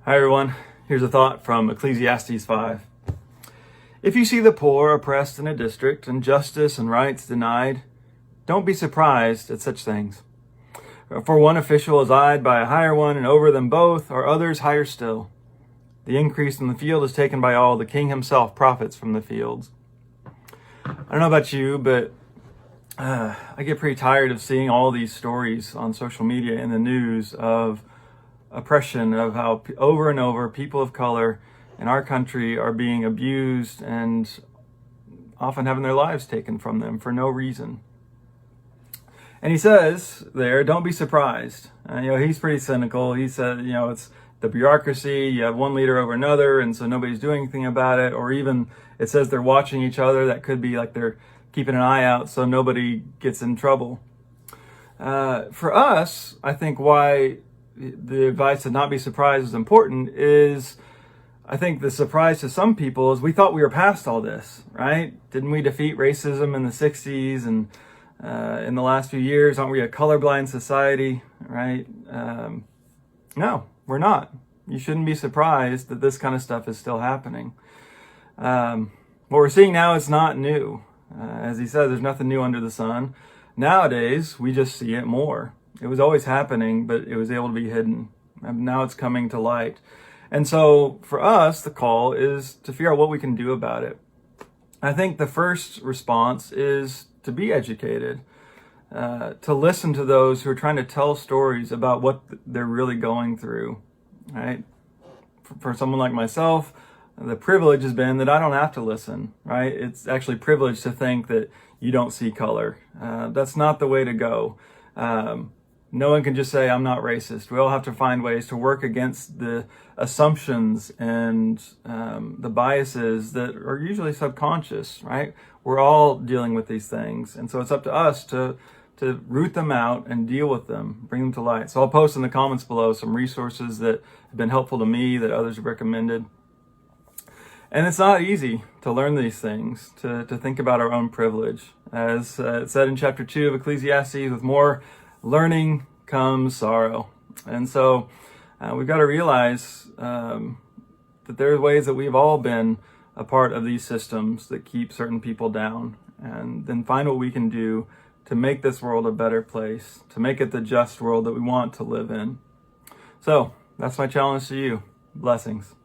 Hi everyone, here's a thought from Ecclesiastes 5. If you see the poor oppressed in a district and justice and rights denied, don't be surprised at such things. For one official is eyed by a higher one, and over them both are others higher still. The increase in the field is taken by all. The king himself profits from the fields. I don't know about you, but I get pretty tired of seeing all these stories on social media and the news of oppression, of how over and over people of color in our country are being abused and often having their lives taken from them for no reason. And he says there, don't be surprised. He's pretty cynical. He said, it's the bureaucracy. You have one leader over another, and so nobody's doing anything about it. Or even it says they're watching each other. That could be like they're keeping an eye out so nobody gets in trouble. For us, I think why the advice to not be surprised is important is, I think the surprise to some people is we thought we were past all this, right? Didn't we defeat racism in the 60s and in the last few years? Aren't we a colorblind society, right? No, we're not. You shouldn't be surprised that this kind of stuff is still happening. What we're seeing now is not new. As he said, there's nothing new under the sun. Nowadays, we just see it more. It was always happening, but it was able to be hidden. And now it's coming to light. And so for us, the call is to figure out what we can do about it. I think the first response is to be educated, to listen to those who are trying to tell stories about what they're really going through, right? For someone like myself, the privilege has been that I don't have to listen, right? It's actually privileged to think that you don't see color. That's not the way to go. No one can just say, I'm not racist. We all have to find ways to work against the assumptions and the biases that are usually subconscious, right? We're all dealing with these things. And so it's up to us to root them out and deal with them, bring them to light. So I'll post in the comments below some resources that have been helpful to me that others have recommended. And it's not easy to learn these things, to think about our own privilege. As it said in chapter 2 of Ecclesiastes, with more learning comes sorrow. And so we've got to realize that there are ways that we've all been a part of these systems that keep certain people down, and then find what we can do to make this world a better place, to make it the just world that we want to live in. So that's my challenge to you. Blessings.